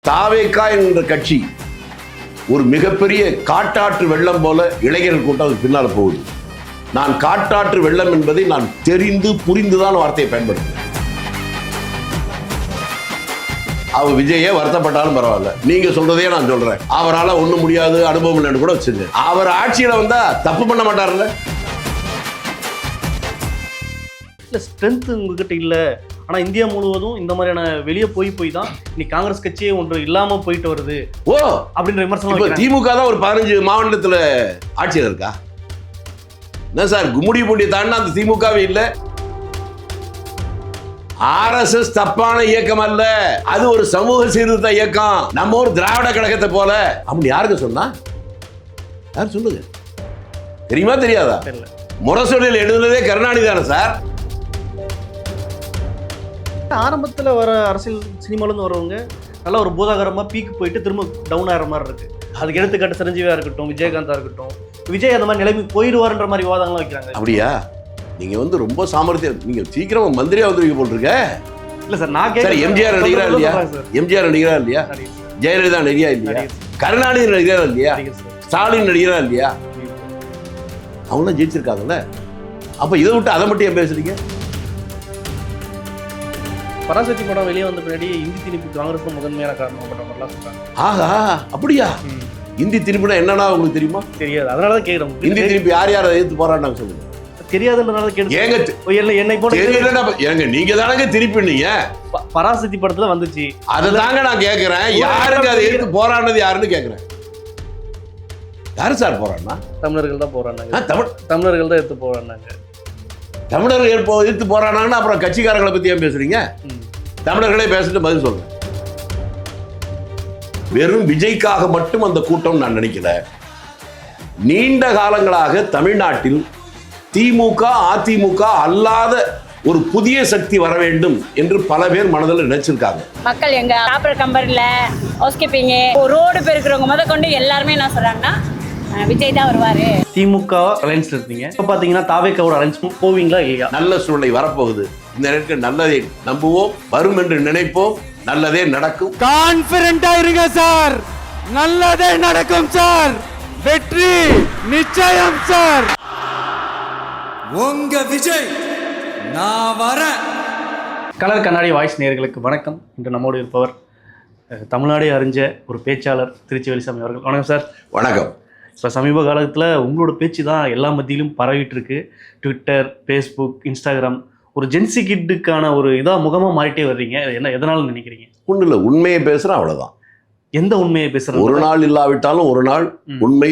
தாவேகா என்ற கட்சி ஒரு மிகப்பெரிய காட்டாற்று வெள்ளம் போல இளைஞர்கள் கூட்டம் அதுக்கு பின்னால போகுது. நான் காட்டாற்று வெள்ளம் என்பதை நான் தெரிந்து புரிந்துதான் வார்த்தையை பயன்படுத்துறேன். அவர் விஜயே வருத்தப்பட்டாலும் பரவாயில்ல, நீங்க சொல்றதே நான் சொல்றேன். அவரால் ஒண்ணும் முடியாது, அனுபவம் இல்லைன்னு கூட வச்சுங்க. அவர் ஆட்சியில வந்தா தப்பு பண்ண மாட்டார்ல. ஸ்ட்ரென்த் உங்ககிட்ட இல்ல. ஆனா இந்தியா முழுவதும் இந்த மாதிரியான வெளியே போய் தான் இன்னைக்கு காங்கிரஸ் கட்சியே ஒன்று இல்லாம போயிட்டு வருது ஓ அப்படின்ற விமர்சனம். திமுக தான் ஒரு 15 மாவட்டத்துல ஆட்சியில் இருக்கா? என்ன சார், கும்முடி பூண்டி தாண்டா அந்த திமுகவே இல்ல. RSS தப்பான இயக்கம் அல்ல, அது ஒரு சமூக சீர்திருத்த இயக்கம். நம்ம ஒரு திராவிட கழகத்தை போல. அப்படி யாருக்கு சொன்னா? யார் சொல்லுங்க, தெரியுமா தெரியாதா? முரசொலியில் எழுதுனதே கருணாநிதி தானே சார். ஆரம்பத்தில் வர அரசியல் சினிமாலேருந்து வரவங்க நல்லா ஒரு பூதாகரமாக பீக்கு போயிட்டு திரும்ப டவுன் ஆகிற மாதிரி இருக்கு. அதுக்கு எடுத்துக்காட்டு சிரஞ்சீவியா இருக்கட்டும், விஜயகாந்தா இருக்கட்டும், விஜய் அந்த மாதிரி நிலைமை போயிடுவார்ன்ற மாதிரி விவாதங்கள்லாம் வைக்கிறாங்க. அப்படியா? நீங்க ரொம்ப சாமர்த்தியம், நீங்க சீக்கிரம் மந்திரியா வந்துருவீங்க போட்டிருக்க. இல்ல சார், நான் கேட்க எம்ஜிஆர் நடிகரா இல்லையா? எம்ஜிஆர் நடிகரா இல்லையா? ஜெயலலிதா நடிகா இல்லையா? கருணாநிதி நடிகரா இல்லையா? ஸ்டாலின் நடிகரா இல்லையா? அவங்களாம் ஜெயிச்சிருக்காங்கல்ல. அப்ப இதை விட்டு அதை மட்டும் ஏன் பேசுறீங்க? பராசக்தி படம் வெளியே வந்த பின்னாடி இந்தி திணிப்பு காங்கிரஸ் முதன்மையான காரணம் பண்ற மாதிரிலாம் சொல்றாங்க. ஆஹா, அப்படியா? இந்தி திணிப்புனா என்னன்னா உங்களுக்கு தெரியுமா? தெரியாது, அதனாலதான் கேட்கிறோம். இந்தி திணிப்பு யார் யாரை எதிர்த்து போராடினாங்க சொல்லுங்க. தெரியாதுன்றதால கேட்டு என்னை போன நீங்க தானங்க திருப்பினீங்க. பராசக்தி படத்துல வந்துச்சு, அதுதாங்க நான் கேட்கிறேன். யாருங்க அதை எதிர்த்து போராடினது யாருன்னு கேட்கிறேன். யாரு சார் போராடினா? தமிழர்கள் தான் போராடினாங்க. தமிழர்கள் தான் எடுத்து போராடினாங்க. தமிழர்கள் எதிர்த்து போராடினாங்கன்னா அப்புறம் கட்சிக்காரங்களை பத்தி ஏன் பேசுறீங்க? தமிழர்களே பேசிட்டு பதில் சொல்றேன். வெறும் விஜய்க்காக மட்டும் அந்த கூட்டம் நான் நினைக்கல. நீண்ட காலங்களாக தமிழ்நாட்டில் திமுக அதிமுக அல்லாத ஒரு புதிய சக்தி வர வேண்டும் என்று பல பேர் மனதில் நினைச்சிருக்காங்க. மக்கள் எங்க காப்பர் கம்பர்ல ஹவுஸ்கீப்பிங் ரோடு பெருக்கிறவங்க முத கொண்டு எல்லாருமே என்ன சொல்றாங்கன்னா விஜய் தான் வருவாரு. திமுக அலைன்ஸ்ல இருக்கீங்க, இப்ப பாத்தீங்கன்னா தாவேகாவோட அலைன்ஸ் போவீங்களா இல்லையா? நல்ல சூழ்நிலை வரப்போகுது. இந்த நேரத்தில் நல்லதை நம்புவோம், வரும் என்று நினைப்போம், நல்லதே நடக்கும். கான்பிடென்ட்டா இருங்க சார், நல்லதே நடக்கும் சார், வெற்றி நிச்சயம் சார். உங்க விஜய் நான் வரேன். கலர் கண்ணாடி வாய்ஸ் நேயர்களுக்கு வணக்கம். இன்று நம்மோடு இருப்பவர் தமிழ்நாடே அறிஞ்ச ஒரு பேச்சாளர் திருச்சி வேலுசாமி அவர்கள். வணக்கம் சார். வணக்கம். இப்போ சமீப காலத்தில் உங்களோட பேச்சு தான் எல்லா மத்தியிலும் பரவிட்டு இருக்கு. ட்விட்டர், ஃபேஸ்புக், இன்ஸ்டாகிராம், ஒரு ஜென்சி கிட்டுக்கான ஒரு இதாக முகமாக மாறிட்டே வர்றீங்க. என்ன எதனால நினைக்கிறீங்க? ஒன்றும் இல்லை, உண்மையை பேசுகிறேன், அவ்வளோதான். எந்த உண்மையை பேசுகிறேன்? ஒரு நாள் இல்லாவிட்டாலும் ஒரு நாள் உண்மை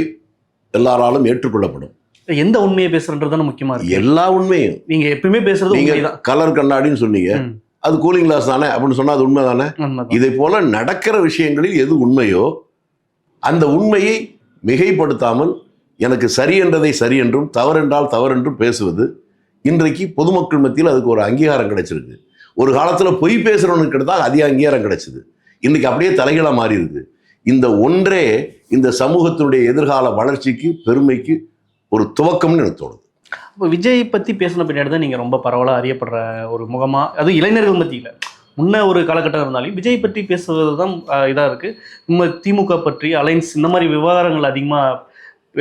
எல்லாராலும் ஏற்றுக்கொள்ளப்படும். எந்த உண்மையை பேசுறதுன்னு முக்கியமா இருக்கு. எல்லா உண்மையும் நீங்க எப்பயுமே பேசுறது நீங்க கலர் கண்ணாடின்னு சொன்னீங்க, அது கூலிங் கிளாஸ் தானே அப்படின்னு சொன்னா அது உண்மை தானே. இதை போல நடக்கிற விஷயங்களில் எது உண்மையோ அந்த உண்மையை மிகைப்படுத்தாமல் எனக்கு சரி என்றதை சரி என்றும் தவறென்றால் தவறென்றும் பேசுவது இன்றைக்கு பொதுமக்கள் மத்தியில் அதுக்கு ஒரு அங்கீகாரம் கிடைச்சிருக்கு. ஒரு காலத்தில் பொய் பேசுறவனுக்கு கிடைத்தால் அதிக அங்கீகாரம் கிடைச்சிது. இன்னைக்கு அப்படியே தலைகீழாக மாறி இருக்கு. இந்த ஒன்றே இந்த சமூகத்தினுடைய எதிர்கால வளர்ச்சிக்கு பெருமைக்கு ஒரு துவக்கம்னு எனக்கு தோணுது. இப்போ விஜய் பற்றி பேசின பின்னாடி தான் நீங்கள் ரொம்ப பரவலாக அறியப்படுற ஒரு முகமாக, அதுவும் இளைஞர்கள் மத்தியில். முன்ன ஒரு காலகட்டம் இருந்தாலும் விஜய் பற்றி பேசுவது தான் இதாக இருக்குது. நம்ம திமுக பற்றி அலைன்ஸ் இந்த மாதிரி விவகாரங்கள் அதிகமாக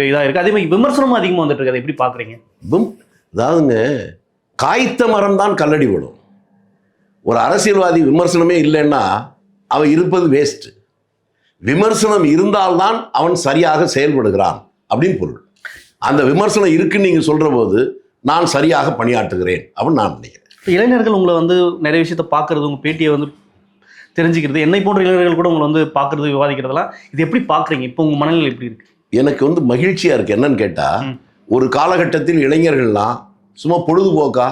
இதாக இருக்குது. அதே மாதிரி விமர்சனமும் அதிகமாக வந்துட்டு இருக்கு. அதை எப்படி பார்க்குறீங்க? அதாவதுங்க, காய்த்த மரம் தான் கல்லடி விடும். ஒரு அரசியல்வாதி விமர்சனமே இல்லைன்னா அவன் இருப்பது வேஸ்ட். விமர்சனம் இருந்தால்தான் அவன் சரியாக செயல்படுகிறான் அப்படின்னு பொருள். அந்த விமர்சனம் இருக்குன்னு நீங்க சொல்ற போது நான் சரியாக பணியாற்றுகிறேன் அப்படின்னு நான் நினைக்கிறேன். இளைஞர்கள் உங்களை நிறைய விஷயத்த பார்க்கறது, உங்க பேட்டியை தெரிஞ்சுக்கிறது, என்னை போன்ற இளைஞர்கள் கூட உங்களை பார்க்கறது, விவாதிக்கிறதெல்லாம் இது எப்படி பார்க்குறீங்க? இப்போ உங்க மனநிலை எப்படி இருக்கு? எனக்கு மகிழ்ச்சியா இருக்கு. என்னன்னு கேட்டா, ஒரு காலகட்டத்தில் இளைஞர்கள்லாம் சும்மா பொழுதுபோக்கா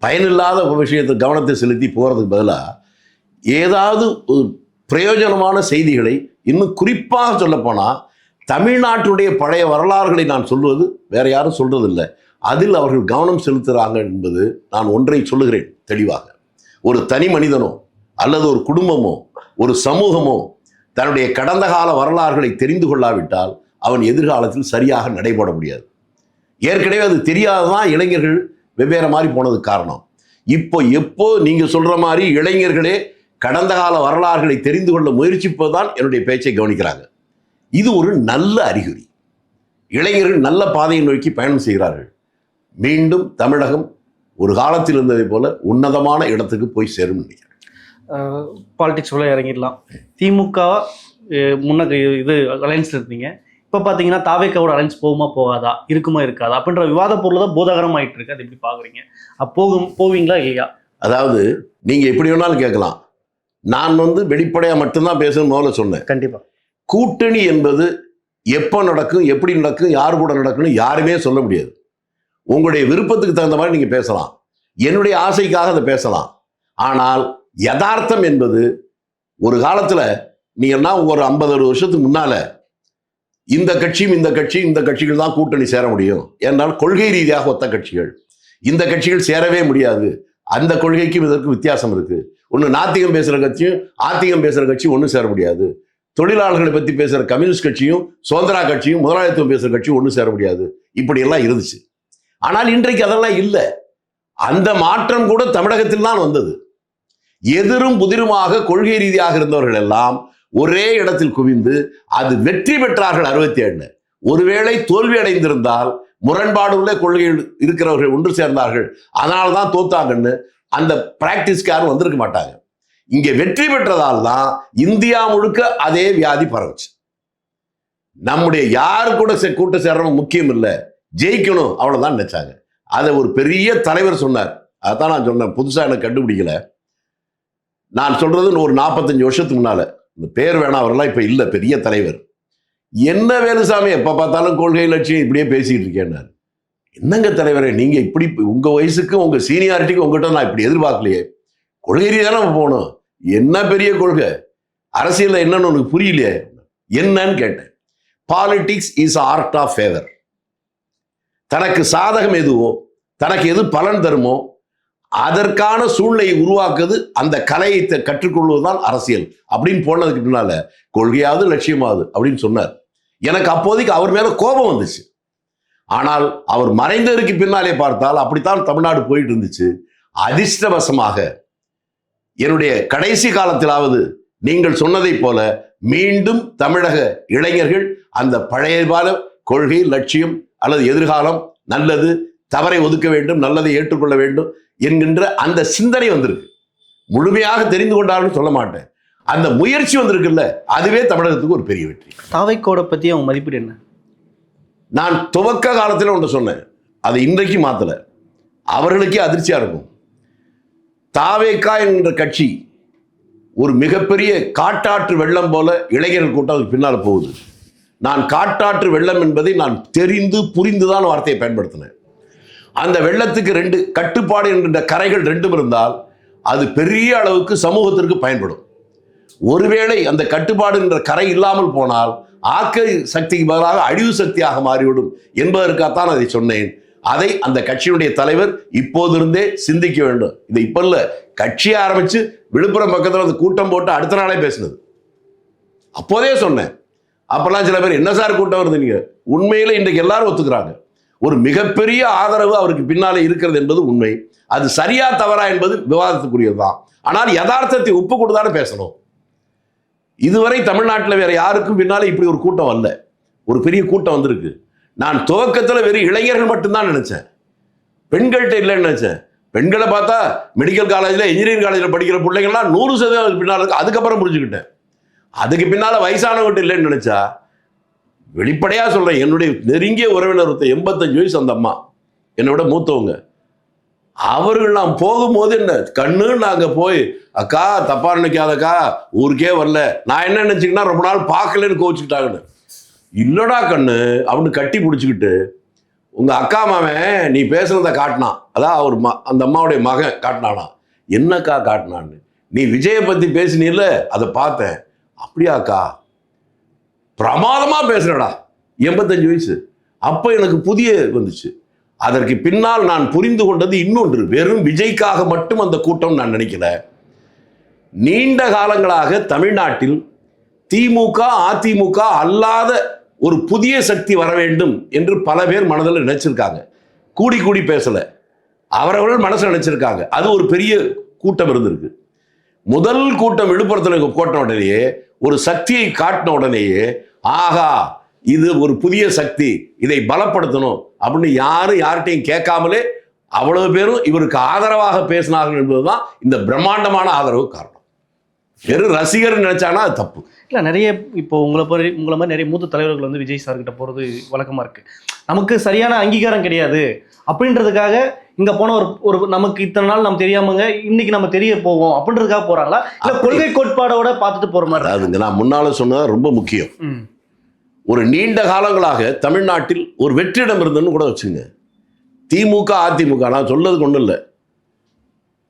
பயனில்லாத விஷயத்தை கவனத்தை செலுத்தி போறதுக்கு பதிலாக ஏதாவது ஒரு பிரயோஜனமான செய்திகளை, இன்னும் குறிப்பாக சொல்ல போனா தமிழ்நாட்டுடைய பழைய வரலாறுகளை நான் சொல்வது வேற யாரும் சொல்றதில்லை, அதில் அவர்கள் கவனம் செலுத்துகிறாங்க என்பது நான் ஒன்றை சொல்லுகிறேன் தெளிவாக. ஒரு தனி மனிதனோ அல்லது ஒரு குடும்பமோ ஒரு சமூகமோ தன்னுடைய கடந்த கால வரலாறுகளை தெரிந்து கொள்ளாவிட்டால் அவன் எதிர்காலத்தில் சரியாக நடைபெற முடியாது. ஏற்கனவே அது தெரியாததான் இளைஞர்கள் வெவ்வேறு மாதிரி போனதுக்கு காரணம். எப்போ நீங்க சொல்ற மாதிரி இளைஞர்களே கடந்த கால வரலாறுகளை தெரிந்து கொள்ள முயற்சிப்பதுதான் என்னுடைய பேச்சை கவனிக்கிறாங்க. இது ஒரு நல்ல அறிகுறி. இளைஞர்கள் நல்ல பாதையை நோக்கி பயணம் செய்கிறார்கள். மீண்டும் தமிழகம் ஒரு காலத்தில் இருந்ததை போல உன்னதமான இடத்துக்கு போய் சேரும் நினைக்கிறேன். பாலிடிக்ஸ் உள்ள இறங்கிடலாம். திமுக முன்ன இது அலைன்ஸ்ல இருந்தீங்க. இப்போ பார்த்தீங்கன்னா தாவேக்காவோட அலைன்ஸ் போகுமா போகாதா, இருக்குமா இருக்காதா அப்படின்ற விவாத பொருள் தான் பூதாகரம் ஆயிட்டு இருக்கு. அது எப்படி பாக்குறீங்க? போவீங்களா இல்லையா? அதாவது நீங்க எப்படி வேணாலும் கேட்கலாம். நான் வெளிப்படையா மட்டும்தான் பேசணும் முதல்ல சொன்னேன். கண்டிப்பா கூட்டணி என்பது எப்போ நடக்கும், எப்படி நடக்கும், யார் கூட நடக்கும்னு யாருமே சொல்ல முடியாது. உங்களுடைய விருப்பத்துக்கு தகுந்த மாதிரி நீங்க பேசலாம், என்னுடைய ஆசைக்காக அதை பேசலாம். ஆனால் யதார்த்தம் என்பது ஒரு காலத்துல நீங்கன்னா ஒரு 50 வருஷத்துக்கு முன்னால இந்த கட்சியும் இந்த கட்சிகள் தான் கூட்டணி சேர முடியும் என்றால் கொள்கை ரீதியாக ஒத்த கட்சிகள், இந்த கட்சிகள் சேரவே முடியாது. அந்த கொள்கைக்கும் இதற்கு வித்தியாசம் இருக்கு. ஒன்று நாத்திகம் பேசுற கட்சியும் ஆத்திகம் பேசுற கட்சியும் ஒன்றும் சேர முடியாது. தொழிலாளர்களை பத்தி பேசுற கம்யூனிஸ்ட் கட்சியும் சுதந்திரா கட்சியும் முதலாளித்துவம் பேசுற கட்சியும் ஒன்றும் சேர முடியாது. இப்படி எல்லாம் இருந்துச்சு. ஆனால் இன்றைக்கு அதெல்லாம் இல்லை. அந்த மாற்றம் கூட தமிழகத்தில் தான் வந்தது. எதிரும் புதிருமாக கொள்கை ரீதியாக இருந்தவர்கள் எல்லாம் ஒரே இடத்தில் குவிந்து அது வெற்றி பெற்றார்கள் 67. ஒருவேளை தோல்வி அடைந்திருந்தால் முரண்பாடு உள்ள கொள்கைகள் இருக்கிறவர்கள் ஒன்று சேர்ந்தார்கள், அதனால்தான் தோத்தாங்கன்னு அந்த பிராக்டிஸ்க்கு யாரும் வந்திருக்க மாட்டாங்க. இங்கே வெற்றி பெற்றதால் தான் இந்தியா முழுக்க அதே வியாதி பரவுச்சு. நம்முடைய யாரு கூட கூட்ட சேர்றவங்க முக்கியம் இல்லை, ஜெயிக்கணும் அவ்வளவுதான் நினைச்சாங்க. அதை ஒரு பெரிய தலைவர் சொன்னார். அதான் நான் சொன்னேன், புதுசா எனக்கு கண்டுபிடிக்கல. நான் சொல்றது ஒரு 45 வருஷத்துக்கு முன்னால, இந்த பேர் வேணாம், அவரெல்லாம் இப்ப இல்ல, பெரிய தலைவர். என்ன வேலுசாமி எப்ப பார்த்தாலும் கொள்கை லட்சியம் இப்படியே பேசிட்டு இருக்கேன். என்னங்க தலைவரே, நீங்க இப்படி உங்க வயசுக்கு உங்க சீனியாரிட்டிக்கு உங்ககிட்ட நான் இப்படி எதிர்பார்க்கலையே. கொள்கை ரீதியாக நம்ம போகணும். என்ன பெரிய கொள்கை, அரசியல் என்னன்னு உனக்கு புரியலையே. என்னன்னு கேட்டேன். Politics is art of favour. தனக்கு சாதகம் எதுவோ, தனக்கு எது பலன் தருமோ அதற்கான சூழ்நிலையை உருவாக்குவது, அந்த கலையை கற்றுக்கொள்வதுதான் அரசியல் அப்படின்னு போனதுக்கு பின்னால கொள்கையாவது லட்சியமாவது அப்படின்னு சொன்னார். எனக்கு அப்போதைக்கு அவர் மேல கோபம் வந்துச்சு. ஆனால் அவர் மறைந்ததற்கு பின்னாலே பார்த்தால் அப்படித்தான் தமிழ்நாடு போயிட்டு இருந்துச்சு. அதிர்ஷ்டவசமாக என்னுடைய கடைசி காலத்திலாவது நீங்கள் சொன்னதை போல மீண்டும் தமிழக இளைஞர்கள் அந்த பழைய கால கொள்கை லட்சியம் அல்லது எதிர்காலம், நல்லது தவறை ஒதுக்க வேண்டும், நல்லதை ஏற்றுக்கொள்ள வேண்டும் என்கின்ற அந்த சிந்தனை வந்திருக்கு. முழுமையாக தெரிந்து கொண்டாலும் சொல்ல மாட்டேன், அந்த முயற்சி வந்திருக்குல்ல, அதுவே தமிழகத்துக்கு ஒரு பெரிய வெற்றி. தாவேக்கோட பத்தி அவங்க மதிப்பீடு என்ன? நான் துவக்க காலத்தில் ஒன்று சொன்னேன், அதை இன்றைக்கு மாத்தல. அவர்களுக்கே அதிர்ச்சியா இருக்கும். தாவேக்கா என்ற கட்சி ஒரு மிகப்பெரிய காட்டாற்று வெள்ளம் போல இளைஞர்கள் கூட்டம் அதுக்கு பின்னால் போகுது. நான் காட்டாற்று வெள்ளம் என்பதை நான் தெரிந்து புரிந்துதான் வார்த்தையை பயன்படுத்தினேன். அந்த வெள்ளத்துக்கு 2 கட்டுப்பாடு என்கின்ற கரைகள் 2 இருந்தால் அது பெரிய அளவுக்கு சமூகத்திற்கு பயன்படும். ஒருவேளை அந்த கட்டுப்பாடு என்ற கரை இல்லாமல் போனால் ஆக்க சக்திக்கு பதிலாக அழிவு சக்தியாக மாறிவிடும் என்பதற்காகத்தான் அதை சொன்னேன். அதை அந்த கட்சியினுடைய தலைவர் இப்போதிருந்தே சிந்திக்க வேண்டும். இது இப்ப இல்ல, கட்சியை ஆரம்பிச்சு விழுப்புரம் பக்கத்தில் அந்த கூட்டம் போட்டு அடுத்த நாளே பேசினது. அப்போதே சொன்னேன். அப்பெல்லாம் சில பேர் என்ன சார் கூட்டம் வருது, நீங்க உண்மையில இன்றைக்கு எல்லாரும் ஒத்துக்கிறாங்க. ஒரு மிகப்பெரிய ஆதரவு அவருக்கு பின்னாலே இருக்கிறது என்பது உண்மை. அது சரியா தவறா என்பது விவாதத்துக்குரியதுதான். ஆனால் யதார்த்தத்தை ஒப்பு கொடுத்தானே பேசணும். இதுவரை தமிழ்நாட்டில் வேற யாருக்கும் பின்னாலே இப்படி ஒரு கூட்டம் வரல. ஒரு பெரிய கூட்டம் வந்திருக்கு. நான் துவக்கத்தில் வெறும் இளைஞர்கள் மட்டும்தான் நினைச்சேன், பெண்கள்கிட்ட இல்லைன்னு நினைச்சேன். பெண்களை பார்த்தா மெடிக்கல் காலேஜில் இன்ஜினியரிங் காலேஜில் படிக்கிற பிள்ளைங்கள்லாம் 100% பின்னால் இருக்கு. அதுக்கப்புறம் புரிஞ்சுக்கிட்டேன். அதுக்கு பின்னால வயசானவங்கிட்ட இல்லைன்னு நினைச்சா, வெளிப்படையா சொல்றேன், என்னுடைய நெருங்கிய உறவினர் 85 வயசு அந்த அம்மா, என்னை விட மூத்தவங்க. அவர்கள் நான் போகும்போது என்ன கண்ணு, நாங்க போய் அக்கா தப்பா நினைக்காதக்கா, ஊருக்கே வரல. நான் என்ன நினைச்சுக்கிட்டா ரொம்ப நாள் பார்க்கலன்னு கோச்சுக்கிட்டாங்கன்னு. இல்லடா கண்ணு அவனு கட்டி பிடிச்சிக்கிட்டு, உங்க அக்கா மாவன் நீ பேசுனதை காட்டினான். அதான் அவர் அந்த அம்மாவுடைய மகன் காட்டினானா. என்னக்கா காட்டினான்னு? நீ விஜயை பத்தி பேசினீல்ல, அதை பார்த்தேன். அப்படியாக்கா, பிரமாதமா பேசுறடா. 85 வயசு. அப்ப எனக்கு புதிய வந்துச்சு. அதற்கு பின்னால் நான் புரிந்து கொண்டது இன்னொன்று. வெறும் விஜய்க்காக மட்டும் அந்த கூட்டம் நான் நினைக்கல. நீண்ட காலங்களாக தமிழ்நாட்டில் திமுக அதிமுக அல்லாத ஒரு புதிய சக்தி வர வேண்டும் என்று பல பேர் மனதில் நினைச்சிருக்காங்க. கூடி கூடி பேசல, அவரவர்கள் மனசு நினைச்சிருக்காங்க. அது ஒரு பெரிய கூட்டம் இருந்திருக்கு. முதல் கூட்டம் விழுப்புரத்தில் கூட்டின உடனேயே ஒரு சக்தியை காட்டின உடனேயே ஆகா இது ஒரு புதிய சக்தி, இதை பலப்படுத்தணும் அப்படின்னு யார்கிட்டையும் கேட்காமலே அவ்வளவு பேரும் இவருக்கு ஆதரவாக பேசினார்கள் என்பதுதான் இந்த பிரம்மாண்டமான ஆதரவு காரணம். வெறும் ரசிகர் நினைச்சானா அது தப்பு. இல்லை, நிறைய இப்போ உங்களை மாதிரி நிறைய மூத்த தலைவர்கள் வந்து விஜய் சார்கிட்ட போகிறது வழக்கமாக இருக்குது. நமக்கு சரியான அங்கீகாரம் கிடையாது அப்படின்றதுக்காக இங்கே போன ஒரு நமக்கு இத்தனை நாள் நம்ம தெரியாமங்க இன்னைக்கு நம்ம தெரிய போவோம் அப்படின்றதுக்காக போகிறாங்களா, இல்லை கொள்கை கோட்பாடோட பார்த்துட்டு போகிற மாதிரி? அதுங்க நான் முன்னால சொன்னது ரொம்ப முக்கியம். ஒரு நீண்ட காலங்களாக தமிழ்நாட்டில் ஒரு வெற்றிடம் இருந்ததுன்னு கூட வச்சுங்க. திமுக அதிமுக நான் சொல்லதுக்கு ஒன்றும் இல்லை.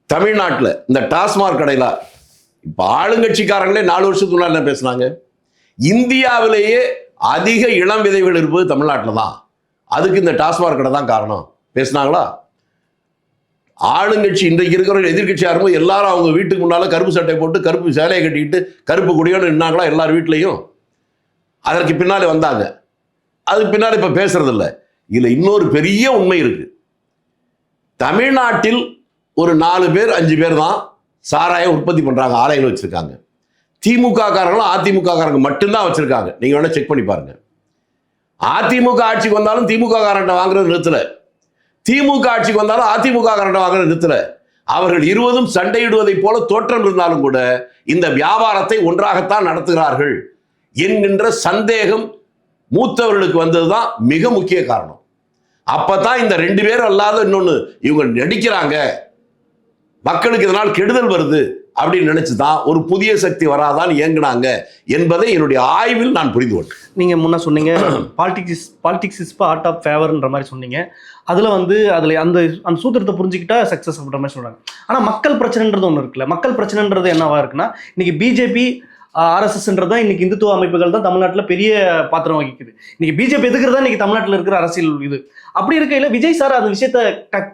தமிழ்நாட்டில் இந்த டாஸ்மாக் கடையில இப்போ ஆளுங்கட்சிக்காரங்களே 4 வருஷத்துக்கு முன்னாடி என்ன பேசுனாங்க? இந்தியாவிலேயே அதிக இளம் விதைகள் இருப்பது தமிழ்நாட்டில் தான், அதுக்கு இந்த டாஸ்மாக் கடை தான் காரணம் பேசினாங்களா? ஆளுங்கட்சி இன்றைக்கு இருக்கிற எதிர்கட்சியாக இருக்கும்போது எல்லாரும் அவங்க வீட்டுக்கு முன்னால் கருப்பு சட்டை போட்டு கருப்பு சேலையை கட்டிக்கிட்டு கருப்பு கொடியோடு நின்னாங்களா எல்லார் வீட்லேயும்? அதற்கு பின்னாலே வந்தாங்க. அதுக்கு பின்னாடி இப்போ பேசுறது இல்லை. இதில் இன்னொரு பெரிய உண்மை இருக்கு. தமிழ்நாட்டில் ஒரு 4 பேர் 5 பேர் தான் சாராயம் உற்பத்தி பண்றாங்க, ஆலைகள் வச்சிருக்காங்க. திமுக காரங்களும் அதிமுக காரங்க மட்டும்தான் வச்சிருக்காங்க. நீங்க வேணா செக் பண்ணி பாருங்க. அதிமுக ஆட்சிக்கு வந்தாலும் திமுக காரண்ட வாங்குறது நிறுத்தல, திமுக ஆட்சிக்கு வந்தாலும் அதிமுக காரண்ட வாங்குறது நிறுத்தல. அவர்கள் இருவரும் சண்டையிடுவதை போல தோற்றம் இருந்தாலும் கூட இந்த வியாபாரத்தை ஒன்றாகத்தான் நடத்துகிறார்கள் என்கின்ற சந்தேகம் மூத்தவர்களுக்கு வந்ததுதான் மிக முக்கிய காரணம். அப்பதான் இந்த 2 பேரும் அல்லாத இன்னொன்னு இவங்க நடிக்கிறாங்க, மக்களுக்கு இதனால் கெடுதல் வருது அப்படின்னு நினைச்சுதான் ஒரு புதிய சக்தி வராதான் இயங்குனாங்க என்பதை என்னுடைய ஆய்வில் நான் புரிந்து கொண்டேன். நீங்க முன்ன சொன்னீங்க பாலிடிக்ஸ் இஸ் ஆர்ட் ஆஃப் ஃபேவர்ன்ற மாதிரி சொன்னீங்க. அதுல அந்த சூத்திரத்தை புரிஞ்சுக்கிட்டா சக்சஸ் அப்படின்ற மாதிரி சொல்றாங்க. ஆனா மக்கள் பிரச்சனைன்றது ஒன்று இருக்குல்ல, மக்கள் பிரச்சனைன்றது என்னவா இருக்குன்னா இன்னைக்கு பிஜேபி ஆர்எஸ்எஸ்ன்றது தான் இன்னைக்கு இந்துத்துவ அமைப்புகள் தான் தமிழ்நாட்டில் பெரிய பாத்திரம் வகிக்குது. இன்னைக்கு பிஜேபி எதுக்குறதா இன்னைக்கு தமிழ்நாட்டில் இருக்கிற அரசியல் இது. அப்படி இருக்கையில் விஜய் சார் அந்த விஷயத்த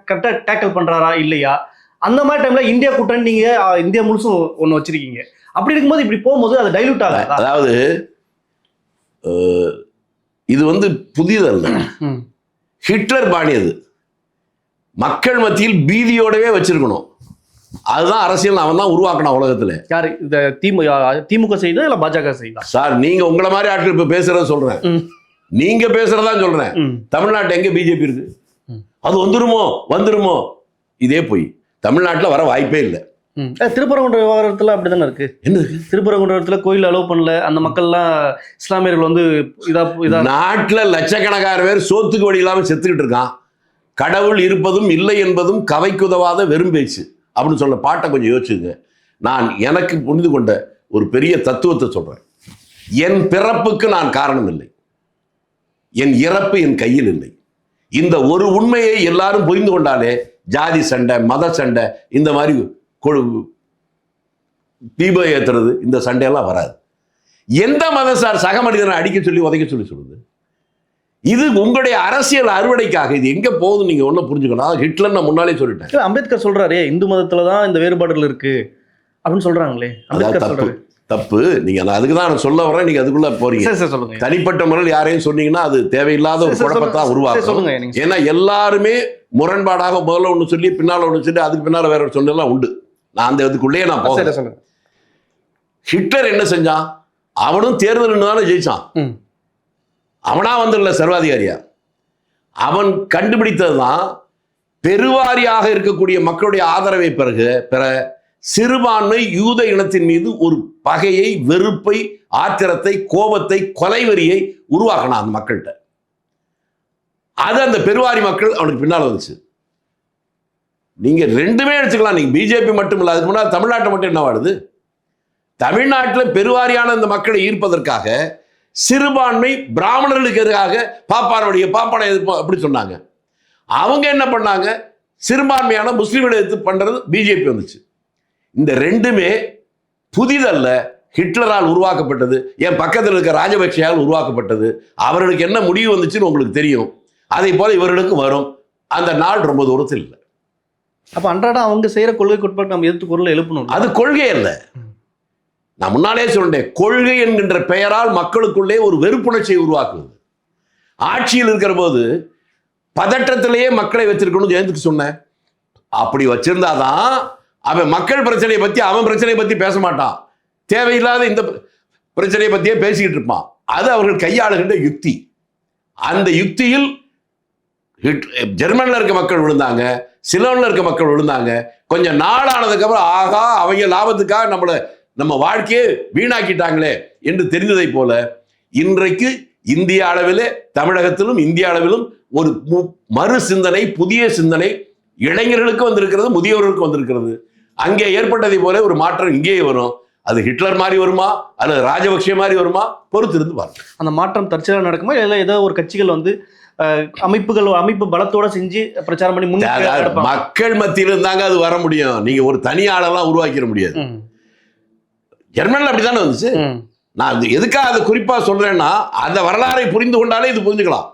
கரெக்டாக டேக்கிள் பண்றாரா இல்லையா? அந்த மாதிரி டைம்ல இந்தியா கூட்டணி நீங்க இந்தியா முழுசும் ஒன்று வச்சிருக்கீங்க. அப்படி இருக்கும்போது இப்படி போகும்போது அது டைலூட் ஆகாது. அதாவது இது வந்து புதியதல்ல, ஹிட்லர் பாணி. அது மக்கள் மத்தியில் பீதியோடவே வச்சிருக்கணும். அதுதான் அரசியல் அவன் தான் உருவாக்கணும் உலகத்துல. யாரு இந்த திமுக செய்தா இல்ல பாஜக செய்தா? சார் நீங்க உங்களை மாதிரி ஆட்கள் இப்ப பேசுறத சொல்றேன், நீங்க பேசுறதா சொல்றேன். தமிழ்நாட்டு எங்க பிஜேபி இருக்கு? அது வந்துருமோ இதே போய் தமிழ்நாட்டில் வர வாய்ப்பே இல்லை. திருப்பரங்குன்ற விவகாரத்துல அப்படிதானே இருக்கு. என்னது திருப்பரங்குன்றத்துல கோயில் அலோவ் பண்ணல, அந்த மக்கள்லாம் இஸ்லாமியர்கள் வந்து இதா நாட்டில் லட்சக்கணக்கான பேர் சோத்துக்கு வழி இல்லாம செத்துக்கிட்டு இருக்கான். கடவுள் இருப்பதும் இல்லை என்பதும் கவைக்குதவாத வெறும் பேச்சு அப்படின்னு சொல்ல பாட்டை கொஞ்சம் யோசிச்சுங்க. நான் எனக்கு புரிந்து கொண்ட ஒரு பெரிய தத்துவத்தை சொல்றேன். என் பிறப்புக்கு நான் காரணம் இல்லை, என் இறப்பு என் கையில் இல்லை. இந்த ஒரு உண்மையை எல்லாரும் புரிந்து கொண்டாலே ஜாதி சண்டை, மத சண்டை, இந்த மாதிரி தீபம் ஏத்துறது, இந்த சண்டையெல்லாம் வராது. எந்த மதம் சார் சக மனிதனை அடிக்க சொல்லி உதைக்க சொல்லி சொல்லுது? இது உங்களுடைய அரசியல் அறுவடைக்காக. இது எங்க போகுது நீங்க ஒன்னும் புரிஞ்சுக்கணும். ஹிட்லர் நான் முன்னாலே சொல்லிட்டேன். அம்பேத்கர் சொல்றாரு இந்து மதத்துலதான் இந்த வேறுபாடுகள் இருக்கு அப்படின்னு சொல்றாங்களே. அம்பேத்கர் தப்பு. நீங்க அதுக்கு தான் நான் சொல்ல வரேன், நீங்க அதுக்குள்ள போறீங்க. தனிப்பட்ட முறையில் யாரையும் சொன்னீங்கன்னா அது தேவையில்லாத ஒரு குழப்பத்தான் உருவாக்கும். ஏன்னா எல்லாருமே முரண்பாடாக முதல்ல ஒண்ணு சொல்லி பின்னால ஒண்ணு சொல்லி அதுக்கு பின்னால வேற ஒரு சொன்னெல்லாம் உண்டு. நான் அந்த இதுக்குள்ளேயே நான் போகிறேன். ஹிட்லர் என்ன செஞ்சான்? அவனும் தேர்தல் தானே ஜெயிச்சான். அவனா வந்துடல சர்வாதிகாரியா. அவன் கண்டுபிடித்ததுதான் பெருவாரியாக இருக்கக்கூடிய மக்களுடைய ஆதரவை பெற சிறுபான்மை யூத இனத்தின் மீது ஒரு பகையை, வெறுப்பை, ஆத்திரத்தை, கோபத்தை, கொலைவெறியை உருவாக்கினான் அந்த மக்கள்கிட்ட. அது அந்த பெருவாரி மக்கள் அவனுக்கு பின்னால் வந்துச்சு. நீங்க ரெண்டுமே எடுத்துக்கலாம். நீங்க பிஜேபி மட்டும் இல்லை, அதுக்கு முன்னாடி தமிழ்நாட்டை மட்டும் என்ன வாடுது? தமிழ்நாட்டில் பெருவாரியான இந்த மக்களை ஈர்ப்பதற்காக சிறுபான்மை பிராமணர்களுக்கு எதிராக பாப்பானை எதிர்ப்பு அப்படி சொன்னாங்க. அவங்க என்ன பண்ணாங்க? சிறுபான்மையான முஸ்லீம்களை எதிர்த்து பண்றது பிஜேபி வந்துச்சு. இந்த ரெண்டுமே புதிதல்ல, ஹிட்லரால் உருவாக்கப்பட்டது. என் பக்கத்தில் இருக்க ராஜபக்ஷையால் உருவாக்கப்பட்டது. அவர்களுக்கு என்ன முடிவு வந்துச்சுன்னு உங்களுக்கு தெரியும். அதே போல இவர்களுக்கு வரும். அந்த நாள் ரொம்ப தூரத்தில் இல்லை. அப்ப அன்றாடம் அவங்க செய்யற கொள்கைக்கு உட்பட்டு நம்ம எதிர்த்து குரல் எழுப்பணும். அது கொள்கை அல்ல. நான் முன்னாலே சொல்றேன், கொள்கை என்கின்ற பெயரால் மக்களுக்குள்ளே ஒரு வெறுப்புணர்ச்சியை உருவாக்குவது. ஆட்சியில் இருக்கிற போது பதற்றத்திலேயே மக்களை வச்சிருக்கணும் ஜெயந்துக்கு சொன்னேன். அப்படி வச்சிருந்தாதான் அவன் மக்கள் பிரச்சனையை பத்தி அவன் பிரச்சனையை பத்தி பேச மாட்டான். தேவையில்லாத இந்த பிரச்சனையை பத்தியே பேசிக்கிட்டு இருப்பான். அது அவர்கள் கையாளுகின்ற யுக்தி. அந்த யுக்தியில் ஜெர்மன்ல இருக்க மக்கள் விழுந்தாங்க, சிலோன்ல இருக்க மக்கள் விழுந்தாங்க. கொஞ்சம் நாளானதுக்கு அப்புறம் ஆகா அவங்க லாபத்துக்காக நம்ம வாழ்க்கையை வீணாக்கிட்டாங்களே என்று தெரிந்ததை போல இன்றைக்கு இந்திய அளவிலே, தமிழகத்திலும் இந்திய அளவிலும் ஒரு மறு சிந்தனை, புதிய சிந்தனை இளைஞர்களுக்கு வந்திருக்கிறது, முதியவர்களுக்கு வந்திருக்கிறது. அங்கே ஏற்பட்டதை போல ஒரு மாற்றம் இங்கேயே வரும். அது ஹிட்லர் மாதிரி வருமா அல்லது ராஜபக்ஷ மாதிரி வருமா பொறுத்திருந்து பாருங்க. அந்த மாற்றம் தற்செயலாக நடக்குமா இல்லை ஏதோ ஒரு கட்சிகள் வந்து அமைப்பு பலத்தோட செஞ்சு பிரச்சாரம் பண்ணி மக்கள் மத்தியில் இருந்தாங்க அது வர முடியும். நீங்க ஒரு தனியாளெல்லாம் உருவாக்கிட முடியாது. ஜெர்மன்ல அப்படித்தானே வந்துச்சு. நான் எதுக்காக அதை குறிப்பா சொல்றேன்னா அந்த வரலாறை புரிந்து கொண்டாலே இது புரிஞ்சுக்கலாம்.